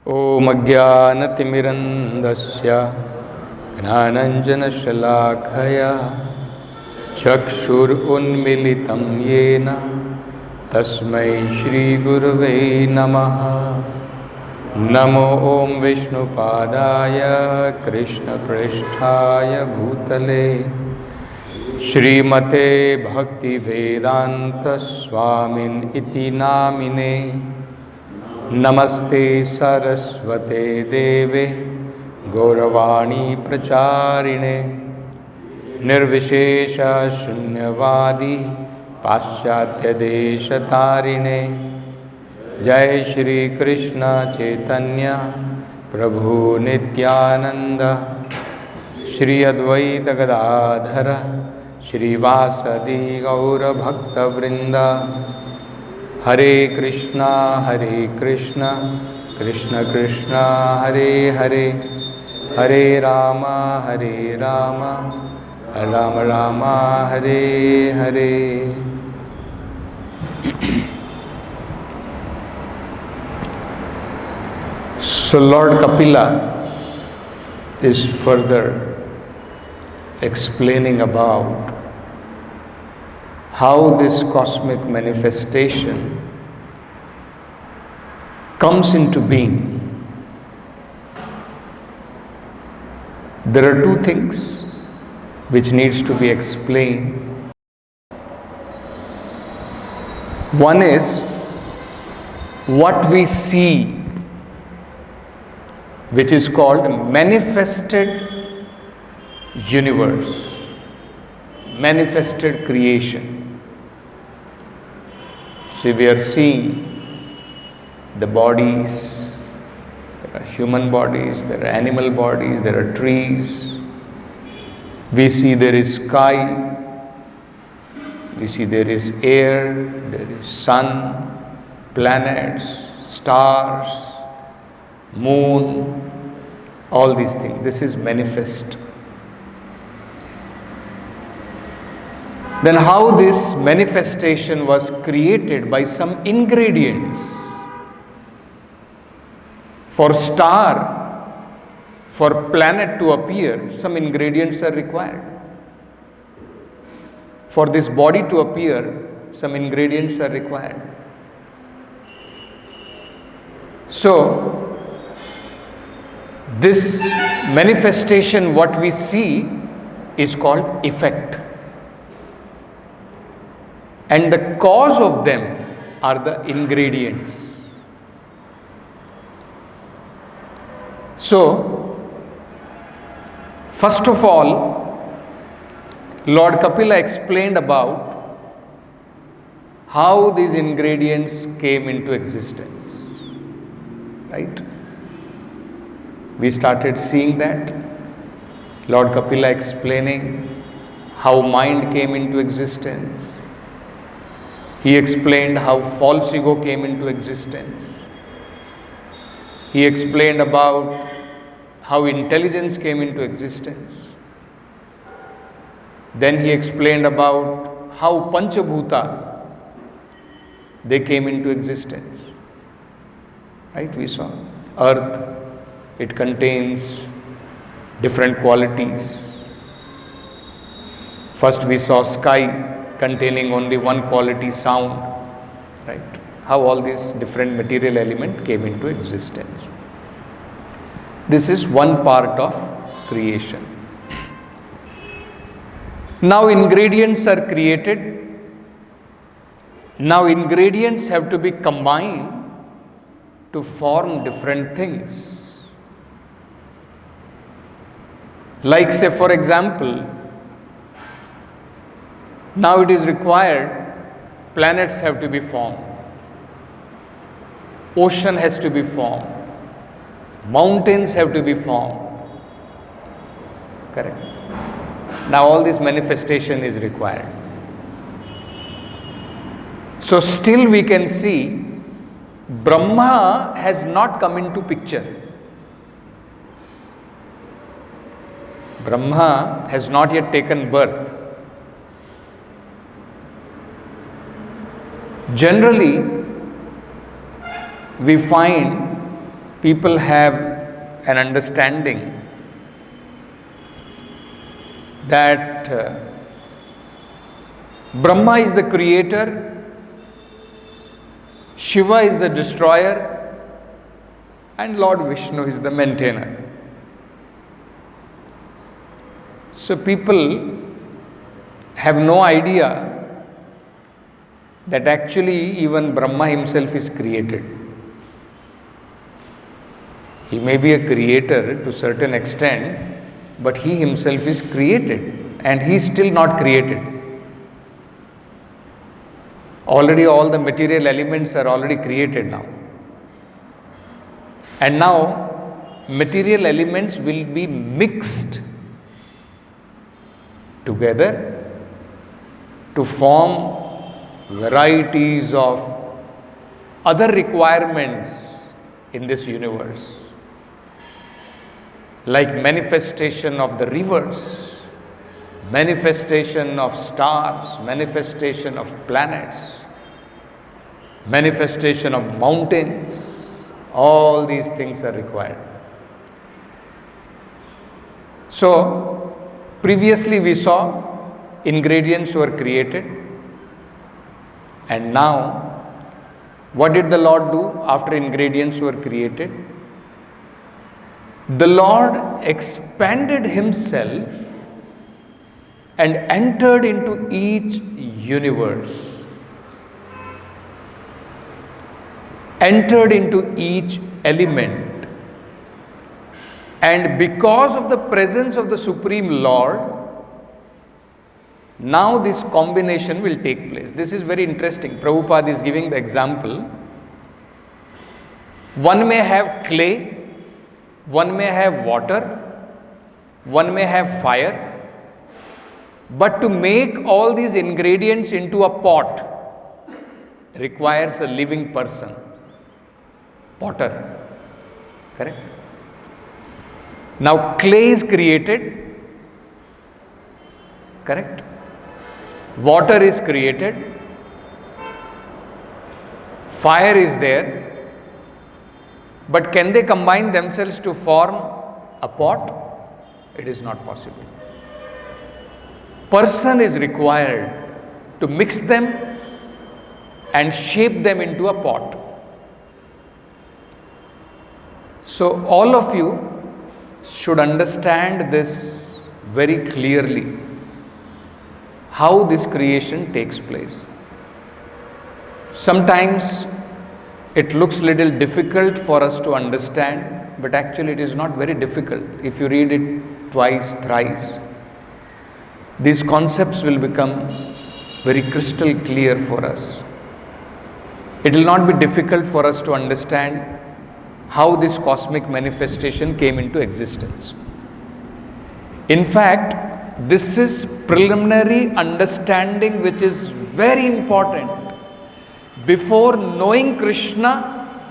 ॐ अज्ञानतिमिरन्धस्य ज्ञानाञ्जनशलाखया चक्षुरुन्मीलितं येन तस्मै श्रीगुरुवे नमः। नमो ॐ विष्णुपादाय कृष्णप्रेष्ठाय भूतले श्रीमते भक्तिवेदान्तस्वामिन् इति नामिने। नमस्ते सरस्वते देवे गौरवाणी प्रचारिणे निर्विशेष शून्यवादी पाश्चात्यदेशतारिणे। जय श्री कृष्ण चैतन्य प्रभु नित्यानंद श्री अद्वैत गदाधर श्रीवासदि गौरभक्तवृंद। हरे कृष्णा कृष्ण कृष्ण हरे हरे, हरे Ram Ram Ram Hare Hare. So Lord Kapila is further explaining about how this cosmic manifestation comes into being. There are two things which needs to be explained. One is what we see, which is called manifested universe, manifested creation. See, we are seeing the bodies, there are human bodies, there are animal bodies, there are trees. We see there is sky, we see there is air, there is sun, planets, stars, moon, all these things. This is manifest. Then how this manifestation was created by some ingredients. For star, for planet to appear, some ingredients are required. For this body to appear, some ingredients are required. So, this manifestation, what we see, is called effect. And the cause of them are the ingredients. So, first of all, Lord Kapila explained about how these ingredients came into existence. Right? We started seeing that. Lord Kapila explaining how mind came into existence. He explained how false ego came into existence. He explained about how intelligence came into existence. Then he explained about how Panchabhuta, they came into existence. Right? We saw earth, it contains different qualities. First we saw sky containing only one quality, sound. Right? How all these different material elements came into existence. This is one part of creation. Now ingredients are created. Now ingredients have to be combined to form different things. Like say for example, now it is required planets have to be formed. Ocean has to be formed. Mountains have to be formed. Correct. Now all this manifestation is required. So still we can see Brahma has not come into picture. Brahma has not yet taken birth. Generally, we find people have an understanding that Brahma is the creator, Shiva is the destroyer, and Lord Vishnu is the maintainer. So people have no idea that actually even Brahma himself is created. He may be a creator to a certain extent, but he himself is created and he is still not created. Already all the material elements are already created now. And now material elements will be mixed together to form varieties of other requirements in this universe, like manifestation of the rivers, manifestation of stars, manifestation of planets, manifestation of mountains. All these things are required. So, previously we saw ingredients were created, and now what did the Lord do after ingredients were created? The Lord expanded himself and entered into each universe, entered into each element, and because of the presence of the Supreme Lord, now this combination will take place. This is very interesting. Prabhupada is giving the example. One may have clay, one may have water, one may have fire, but to make all these ingredients into a pot requires a living person, potter, correct? Now clay is created, correct? Water is created, fire is there, but can they combine themselves to form a pot? It is not possible. Person is required to mix them and shape them into a pot. So all of you should understand this very clearly, how this creation takes place. Sometimes it looks little difficult for us to understand, but actually it is not very difficult. If you read it twice, thrice, these concepts will become very crystal clear for us. It will not be difficult for us to understand how this cosmic manifestation came into existence. In fact, this is preliminary understanding which is very important. Before knowing Krishna,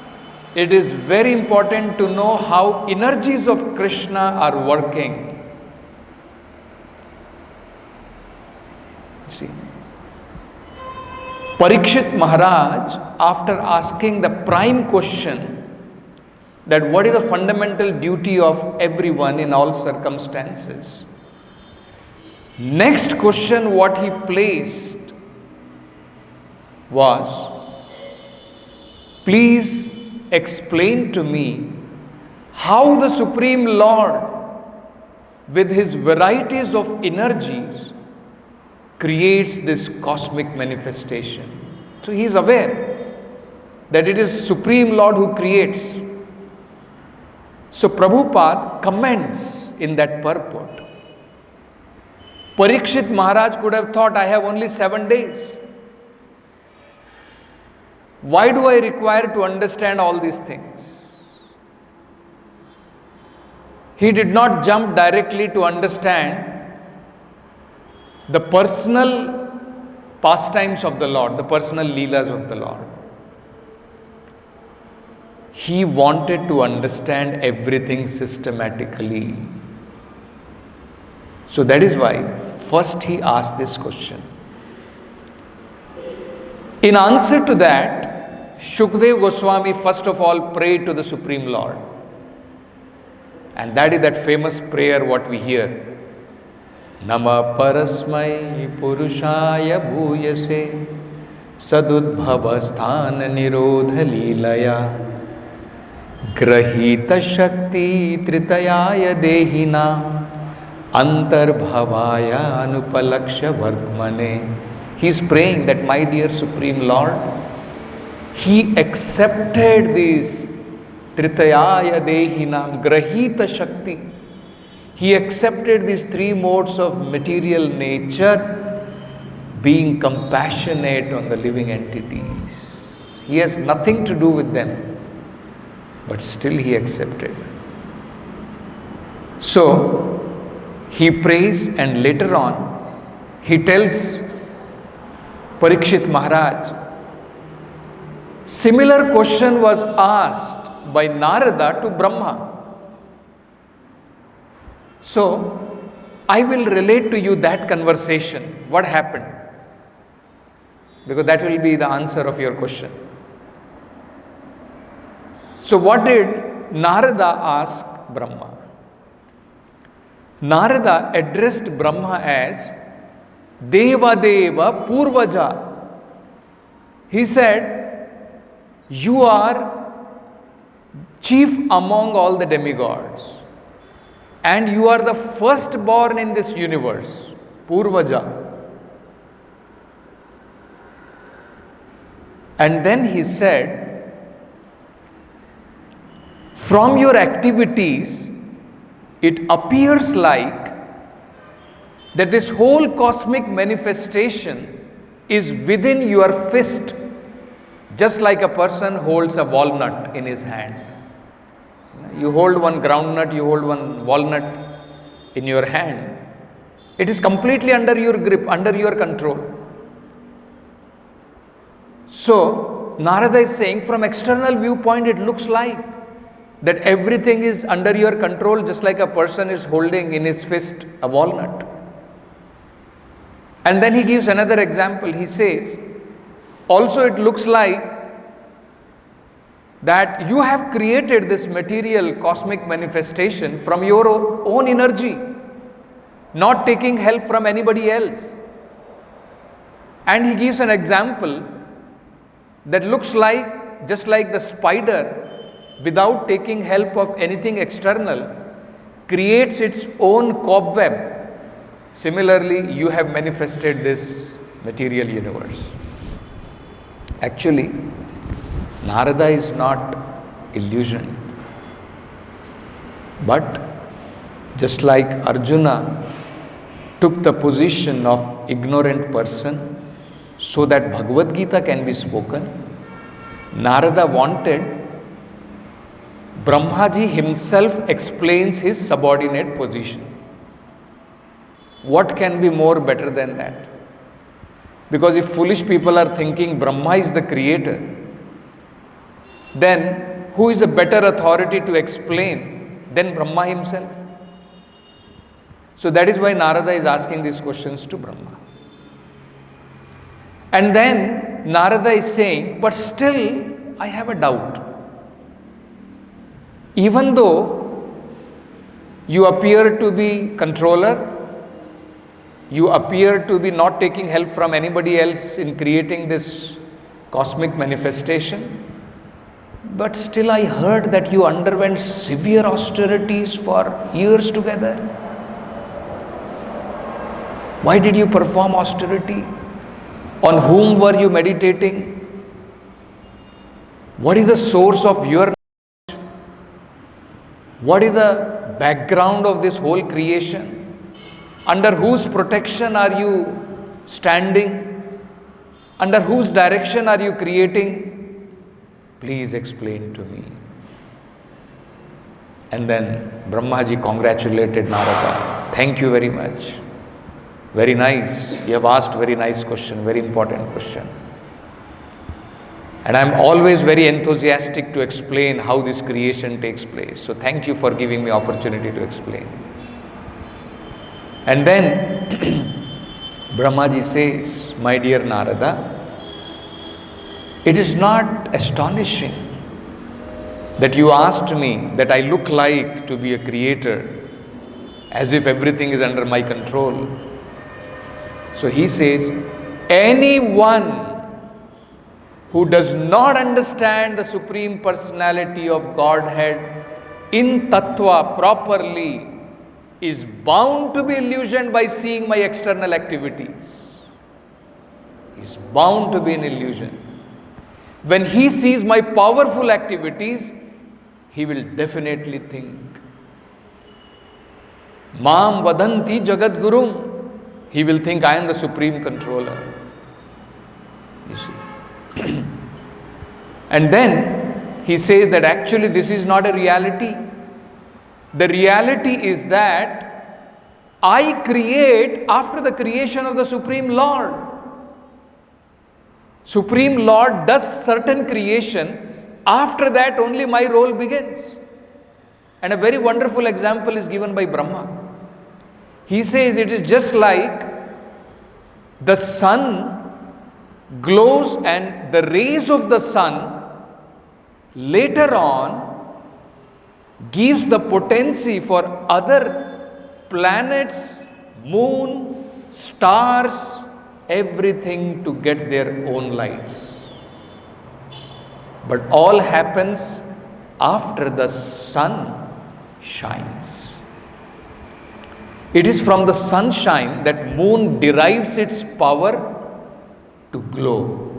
it is very important to know how energies of Krishna are working. See, Parikshit Maharaj, after asking the prime question that what is the fundamental duty of everyone in all circumstances, next question what he placed was, please explain to me how the Supreme Lord with his varieties of energies creates this cosmic manifestation. So he is aware that it is Supreme Lord who creates. So Prabhupada comments in that purport. Parikshit Maharaj could have thought, I have only 7 days. Why do I require to understand all these things? He did not jump directly to understand the personal pastimes of the Lord, the personal leelas of the Lord. He wanted to understand everything systematically. So that is why first he asked this question. In answer to that, Shukdev Goswami first of all prayed to the Supreme Lord. And that is that famous prayer what we hear. Nama parasmai purushaya bhuyase sadudbhava sthana nirodha leelaya grahita shakti tritayaya dehina antarbhavaya anupalaksha vardmane. He is praying that, my dear Supreme Lord, He accepted this Tritayaya Dehinam Grahita Shakti. He accepted these three modes of material nature, being compassionate on the living entities. He has nothing to do with them, but still He accepted. So, He prays, and later on, He tells Parikshit Maharaj, similar question was asked by Narada to Brahma. So, I will relate to you that conversation. What happened? Because that will be the answer of your question. So, what did Narada ask Brahma? Narada addressed Brahma as Deva Deva Purvaja. He said, you are chief among all the demigods, and you are the firstborn in this universe, Purvaja. And then he said, from your activities, it appears like that this whole cosmic manifestation is within your fist, just like a person holds a walnut in his hand. You hold one groundnut, you hold one walnut in your hand. It is completely under your grip, under your control. So, Narada is saying, from external viewpoint, it looks like that everything is under your control, just like a person is holding in his fist a walnut. And then he gives another example. He says, also it looks like that you have created this material cosmic manifestation from your own energy, not taking help from anybody else. And he gives an example that looks like, just like the spider, without taking help of anything external, creates its own cobweb. Similarly, you have manifested this material universe. Actually, Narada is not illusioned, but just like Arjuna took the position of ignorant person so that Bhagavad Gita can be spoken, Narada wanted Brahmaji himself explains his subordinate position. What can be more better than that? Because if foolish people are thinking Brahma is the creator, then who is a better authority to explain than Brahma himself? So that is why Narada is asking these questions to Brahma. And then Narada is saying, but still I have a doubt. Even though you appear to be controller, you appear to be not taking help from anybody else in creating this cosmic manifestation, but still I heard that you underwent severe austerities for years together. Why did you perform austerity? On whom were you meditating? What is the source of your knowledge? What is the background of this whole creation? Under whose protection are you standing? Under whose direction are you creating? Please explain to me. And then Brahmaji congratulated Narada. Thank you very much. Very nice. You have asked very nice question, very important question. And I am always very enthusiastic to explain how this creation takes place. So thank you for giving me opportunity to explain. And then Brahmaji says, my dear Narada, it is not astonishing that you asked me that I look like to be a creator, as if everything is under my control. So he says, anyone who does not understand the Supreme Personality of Godhead in Tattva properly is bound to be illusioned by seeing my external activities. Is bound to be an illusion. When he sees my powerful activities, he will definitely think, Mam vadanti jagat gurum. He will think I am the supreme controller. You see. And then he says that actually this is not a reality. The reality is that I create after the creation of the Supreme Lord. Supreme Lord does certain creation, after that only my role begins. And a very wonderful example is given by Brahma. He says it is just like the sun glows and the rays of the sun later on gives the potency for other planets, moon, stars, everything to get their own lights. But all happens after the sun shines. It is from the sunshine that moon derives its power to glow.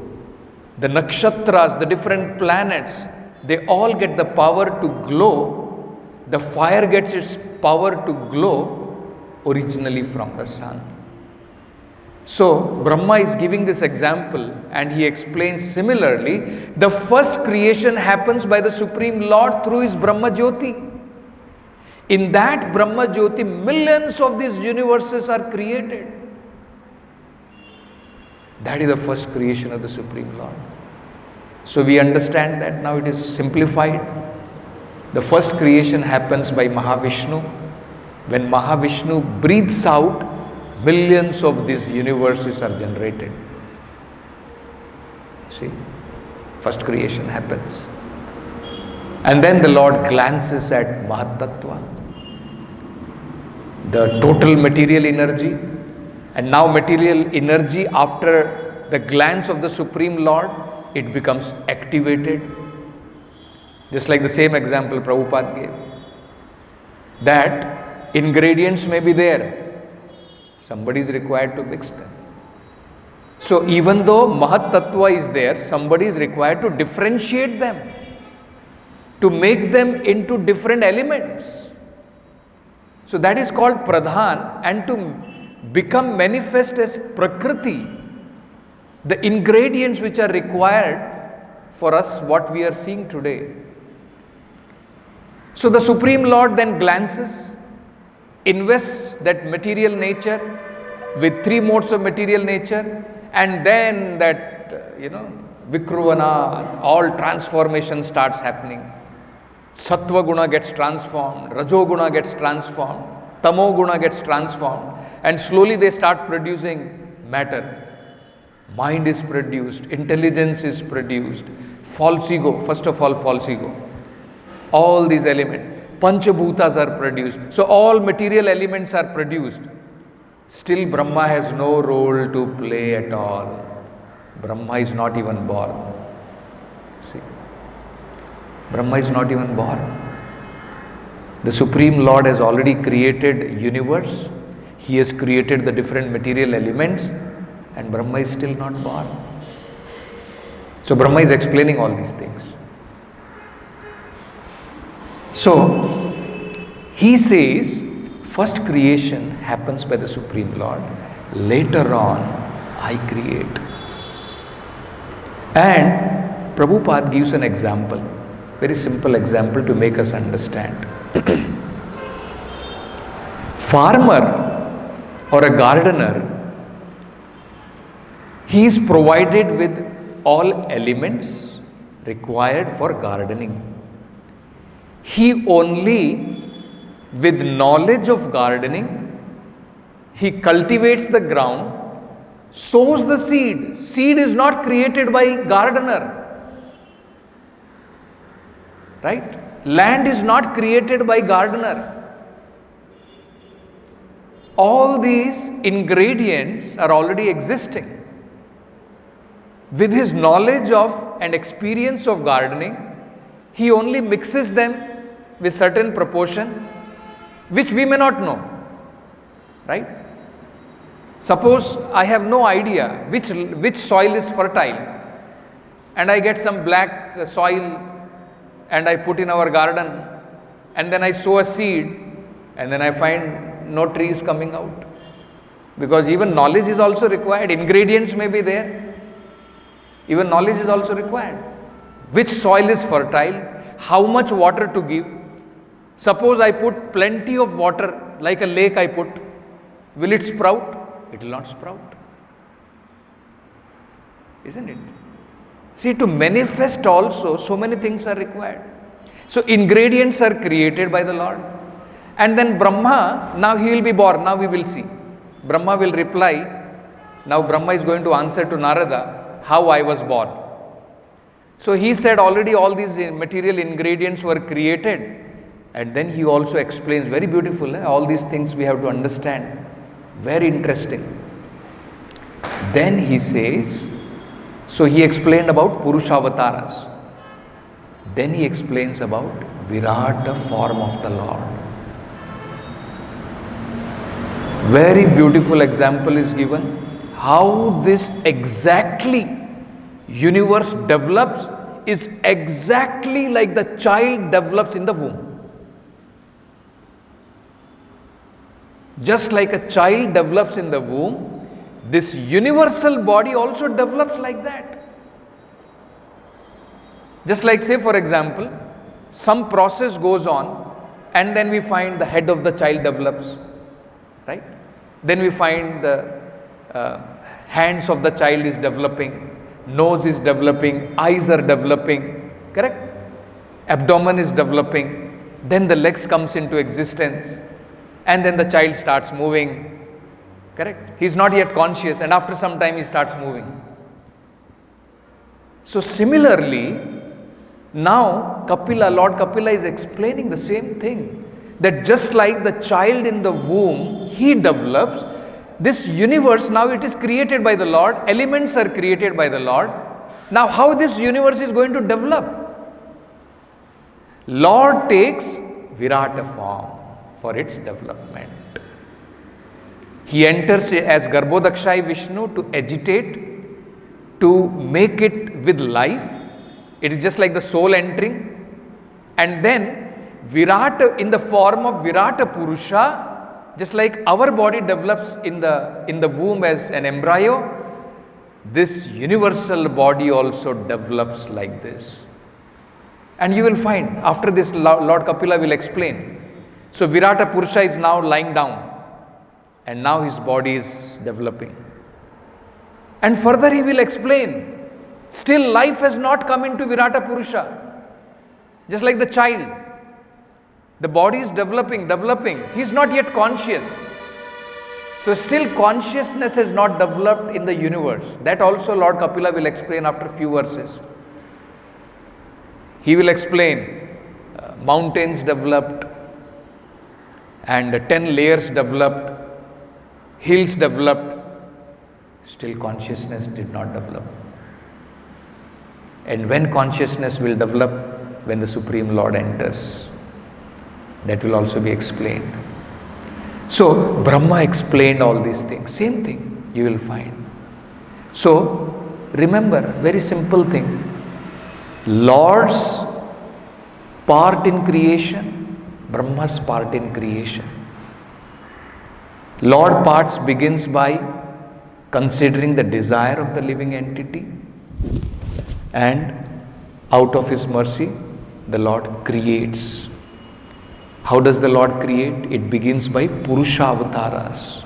The nakshatras, the different planets, they all get the power to glow. The fire gets its power to glow originally from the sun. So, Brahma is giving this example and he explains similarly, the first creation happens by the Supreme Lord through his Brahma Jyoti. In that Brahma Jyoti, millions of these universes are created. That is the first creation of the Supreme Lord. So we understand that now it is simplified. The first creation happens by Mahavishnu. When Mahavishnu breathes out, millions of these universes are generated. See, first creation happens. And then the Lord glances at Mahatattva, the total material energy. And now material energy, after the glance of the Supreme Lord, it becomes activated. Just like the same example Prabhupada gave. That ingredients may be there. Somebody is required to mix them. So even though Mahat Tattva is there, somebody is required to differentiate them, to make them into different elements. So that is called Pradhan, and to become manifest as Prakriti, the ingredients which are required for us, what we are seeing today. So the Supreme Lord then glances, invests that material nature with three modes of material nature, and then that, Vikruvana, all transformation starts happening. Sattva Guna gets transformed, Rajo Guna gets transformed, Tamo Guna gets transformed, and slowly they start producing matter. Mind is produced, intelligence is produced, false ego, first of all false ego. All these elements, Panchabhutas are produced. So all material elements are produced. Still Brahma has no role to play at all. Brahma is not even born. See, Brahma is not even born. The Supreme Lord has already created universe. He has created the different material elements, and Brahma is still not born. So Brahma is explaining all these things. So he says, first creation happens by the Supreme Lord. Later on, I create. And Prabhupada gives an example, very simple example to make us understand. Farmer or a gardener, he is provided with all elements required for gardening. He only, with knowledge of gardening, he cultivates the ground, sows the seed. Seed is not created by gardener. right? Land is not created by gardener. All these ingredients are already existing. With his knowledge of and experience of gardening, he only mixes them with certain proportion, which we may not know, right? Suppose I have no idea which soil is fertile, and I get some black soil and I put in our garden, and then I sow a seed, and then I find no trees coming out. Because even knowledge is also required, ingredients may be there, even knowledge is also required. Which soil is fertile, how much water to give. Suppose I put plenty of water, like a lake I put, will it sprout? It will not sprout. Isn't it? See, to manifest also, so many things are required. So, ingredients are created by the Lord. And then Brahma, now he will be born, now we will see. Brahma will reply, now Brahma is going to answer to Narada, how I was born. So, he said already all these material ingredients were created. And then he also explains, very beautiful, all these things we have to understand. Very interesting. Then he says, so he explained about Purushavataras. Then he explains about Virata form of the Lord. Very beautiful example is given. How this exactly universe develops is exactly like the child develops in the womb. Just like a child develops in the womb, this universal body also develops like that. Just like, say for example, some process goes on and then we find the head of the child develops, right? Then we find the hands of the child is developing, nose is developing, eyes are developing, correct? Abdomen is developing, then the legs comes into existence. And then the child starts moving, correct? He is not yet conscious, and after some time he starts moving. So similarly, now Lord Kapila is explaining the same thing. That just like the child in the womb, he develops, this universe now it is created by the Lord, elements are created by the Lord. Now how this universe is going to develop? Lord takes Virata form for its development. He enters as Garbhodakshai Vishnu to agitate, to make it with life. It is just like the soul entering. And then Virata in the form of Virata Purusha, just like our body develops in the womb as an embryo, this universal body also develops like this. And you will find, after this Lord Kapila will explain. So Virata Purusha is now lying down and now his body is developing. And further he will explain, still life has not come into Virata Purusha. Just like the child, the body is developing, he is not yet conscious. So still consciousness has not developed in the universe. That also Lord Kapila will explain after a few verses. He will explain mountains developed, and 10 layers developed, hills developed, still consciousness did not develop. And when consciousness will develop, when the Supreme Lord enters, that will also be explained. So, Brahma explained all these things, same thing you will find. So, remember, very simple thing, Lord's part in creation, Brahma's part in creation. Lord parts begins by considering the desire of the living entity, and out of his mercy the Lord creates. How does the Lord create? It begins by Purushavataras.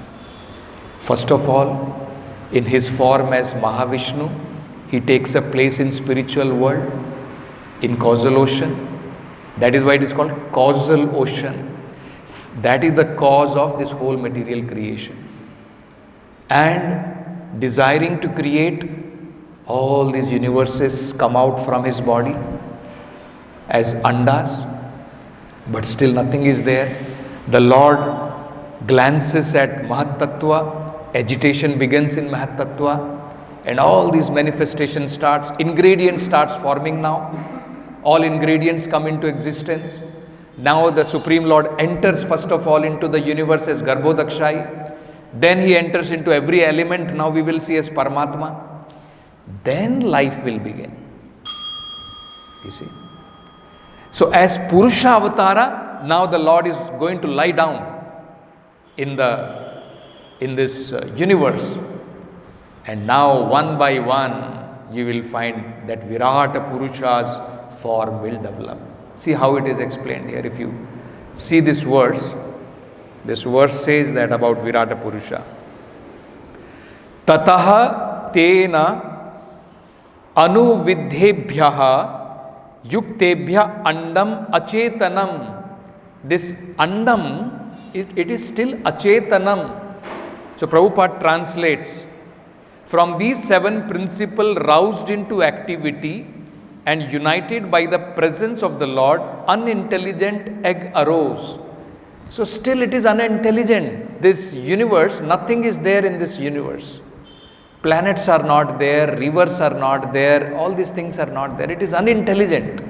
First of all, in his form as Mahavishnu, he takes a place in spiritual world, in causal ocean. That is why it is called causal ocean. That is the cause of this whole material creation. And desiring to create, all these universes come out from his body. as andas, but still nothing is there. The Lord glances at Mahat Tattva, agitation begins in Mahat Tattva, and all these manifestations starts, ingredients starts forming now. All ingredients come into existence. Now the Supreme Lord enters first of all into the universe as Garbhodakshai. Then he enters into every element, now we will see as Paramatma. Then life will begin. You see? So as Purusha Avatara, now the Lord is going to lie down in this universe. And now one by one you will find that Virata Purusha's form will develop. See how it is explained here. If you see this verse says that about Virata Purusha. Tataha tena anuvidhebhyaha yuktebhya andam achetanam. This andam, it is still achetanam. So Prabhupada translates, from these 7 principles roused into activity and united by the presence of the Lord, unintelligent egg arose. So still it is unintelligent. This universe, nothing is there in this universe. Planets are not there, rivers are not there, all these things are not there. It is unintelligent.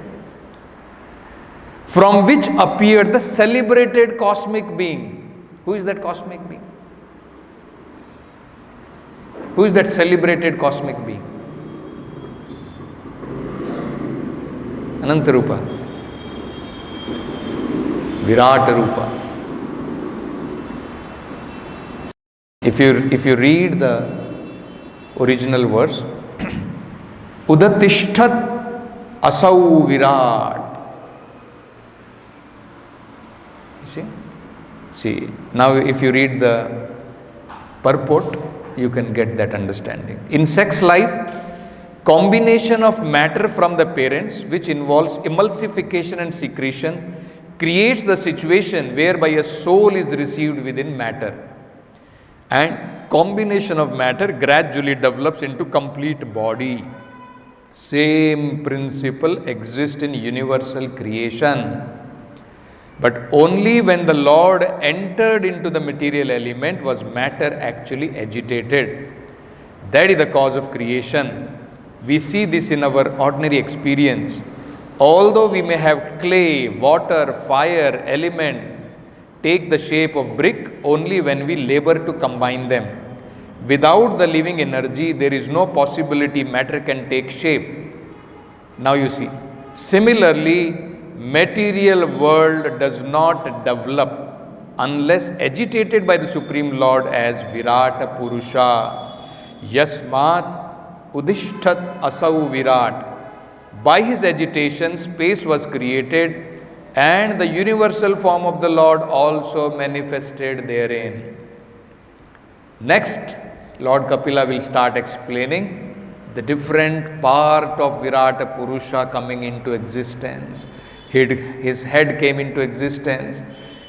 From which appeared the celebrated cosmic being. Who is that cosmic being? Who is that celebrated cosmic being? Anantarupa, Virata Rupa. If you read the original verse, Udatishtat asau Virat. You see? Now if you read the purport, you can get that understanding. In sex life, combination of matter from the parents, which involves emulsification and secretion, creates the situation whereby a soul is received within matter. And combination of matter gradually develops into complete body. Same principle exists in universal creation. But only when the Lord entered into the material element was matter actually agitated. That is the cause of creation. We see this in our ordinary experience. Although we may have clay, water, fire, element take the shape of brick only when we labor to combine them. Without the living energy, there is no possibility matter can take shape. Now you see, similarly, material world does not develop unless agitated by the Supreme Lord as Virata Purusha. Yasmat Udishtat Asau Virat. By his agitation, space was created and the universal form of the Lord also manifested therein. Next, Lord Kapila will start explaining the different part of Virata Purusha coming into existence. His head came into existence,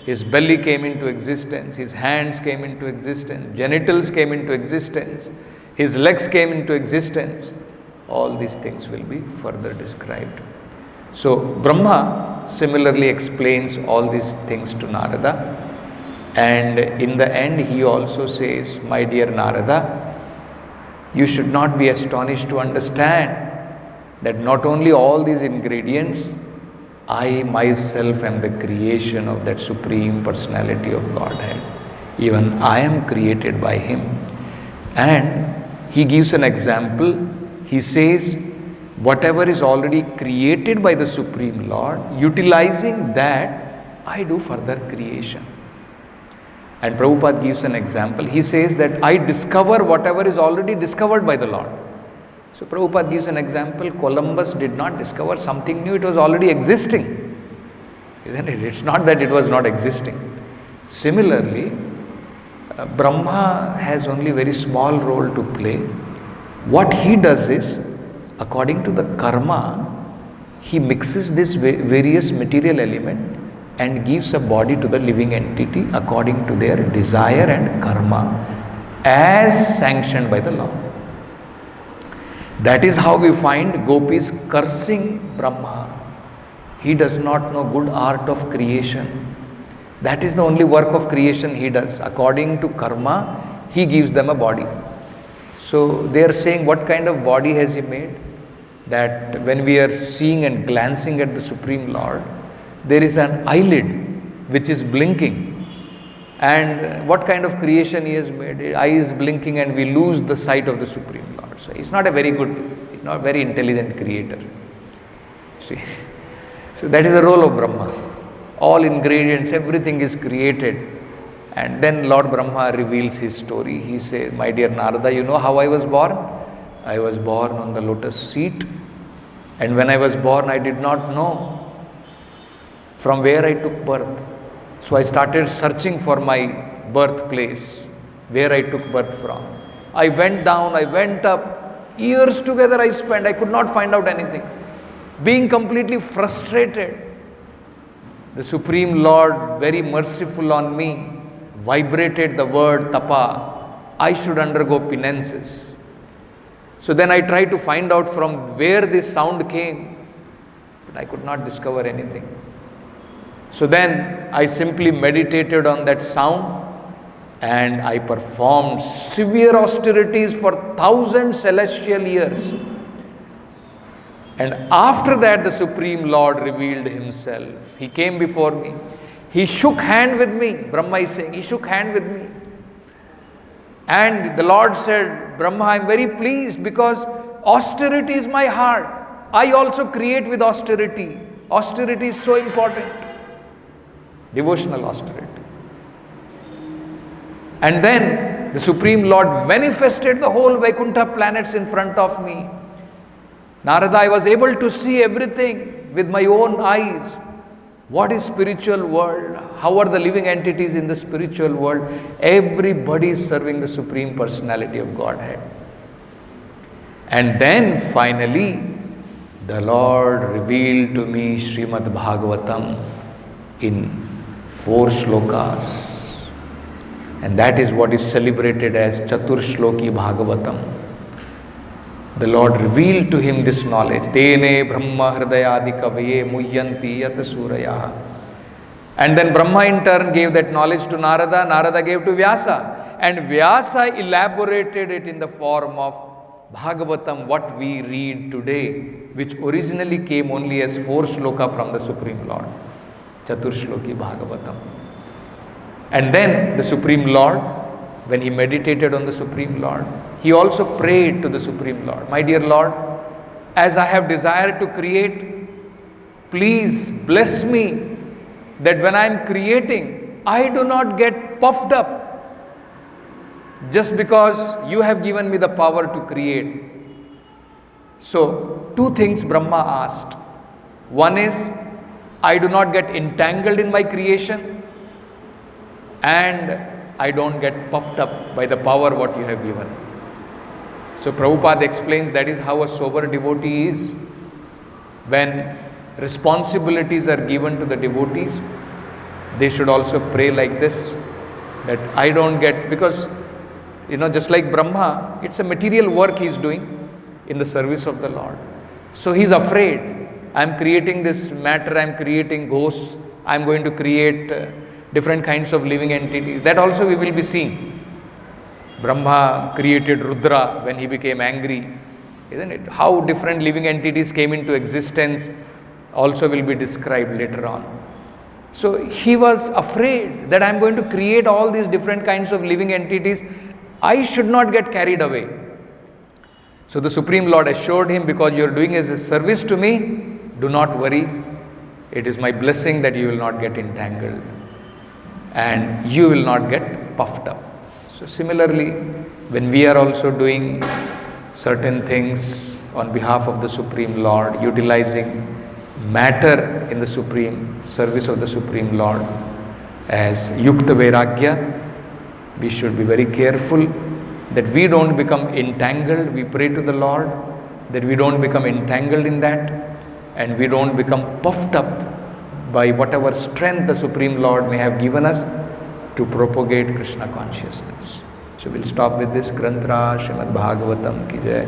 his belly came into existence, his hands came into existence, genitals came into existence, his legs came into existence. All these things will be further described. So Brahma similarly explains all these things to Narada, and in the end he also says, my dear Narada, you should not be astonished to understand that not only all these ingredients, I myself am the creation of that Supreme Personality of Godhead. Even I am created by Him. And he gives an example. He says, whatever is already created by the Supreme Lord, utilizing that, I do further creation. And Prabhupada gives an example. He says that I discover whatever is already discovered by the Lord. So Prabhupada gives an example. Columbus did not discover something new, it was already existing. Isn't it? It's not that it was not existing. Similarly, Brahma has only very small role to play. What he does is, according to the karma, he mixes this various material element and gives a body to the living entity according to their desire and karma as sanctioned by the law. That is how we find gopis cursing Brahma. he does not know good art of creation. That is the only work of creation he does. According to karma, he gives them a body. So they are saying, what kind of body has he made? That when we are seeing and glancing at the Supreme Lord, there is an eyelid which is blinking. And what kind of creation he has made? The eye is blinking and we lose the sight of the Supreme Lord. So he's not a very good, not a very intelligent creator. See? So that is the role of Brahma. All ingredients, everything is created. And then Lord Brahma reveals his story. He says, my dear Narada, you know how I was born? I was born on the lotus seat. And when I was born, I did not know from where I took birth. So I started searching for my birthplace, where I took birth from. I went down, I went up. Years together I spent. I could not find out anything. Being completely frustrated, the Supreme Lord, very merciful on me, vibrated the word tapa. I should undergo penances. So then I tried to find out from where this sound came, but I could not discover anything. So then I simply meditated on that sound and I performed severe austerities for 1,000 celestial years. And after that, the Supreme Lord revealed himself. He came before me. He shook hand with me. Brahma is saying, he shook hand with me. And the Lord said, Brahma, I am very pleased because austerity is my heart. I also create with austerity. Austerity is so important. Devotional austerity. And then the Supreme Lord manifested the whole Vaikuntha planets in front of me. Narada, I was able to see everything with my own eyes. What is spiritual world? How are the living entities in the spiritual world? Everybody is serving the Supreme Personality of Godhead. And then finally, the Lord revealed to me Srimad Bhagavatam in 4 shlokas. And that is what is celebrated as Chaturshloki Bhagavatam. The Lord revealed to him this knowledge. Tene Brahma Hridayadi Kavaye Muyyanti Yat Suraya. And then Brahma in turn gave that knowledge to Narada. Narada gave to Vyasa. And Vyasa elaborated it in the form of Bhagavatam, what we read today, which originally came only as 4 shloka from the Supreme Lord. Chaturshloki Bhagavatam. And then the Supreme Lord, when he meditated on the Supreme Lord, he also prayed to the Supreme Lord. My dear Lord, as I have desired to create, please bless me that when I am creating, I do not get puffed up just because you have given me the power to create. So, 2 things Brahma asked. One is, I do not get entangled in my creation and I don't get puffed up by the power what you have given. So Prabhupada explains that is how a sober devotee is. When responsibilities are given to the devotees, they should also pray like this, that I don't get, because just like Brahma, it's a material work he is doing in the service of the Lord. So he is afraid, I am creating this matter, I am creating ghosts, I am going to create different kinds of living entities. That also we will be seeing. Brahma created Rudra when he became angry, isn't it? How different living entities came into existence also will be described later on. So he was afraid that I am going to create all these different kinds of living entities. I should not get carried away. So the Supreme Lord assured him, because you are doing as a service to me, do not worry. It is my blessing that you will not get entangled and you will not get puffed up. So similarly, when we are also doing certain things on behalf of the Supreme Lord, utilizing matter in the Supreme service of the Supreme Lord as Yukta Vairagya, we should be very careful that we don't become entangled. We pray to the Lord that we don't become entangled in that and we don't become puffed up by whatever strength the Supreme Lord may have given us to propagate Krishna consciousness. So we'll stop with this. Granthra Srimad Bhagavatam ki jai.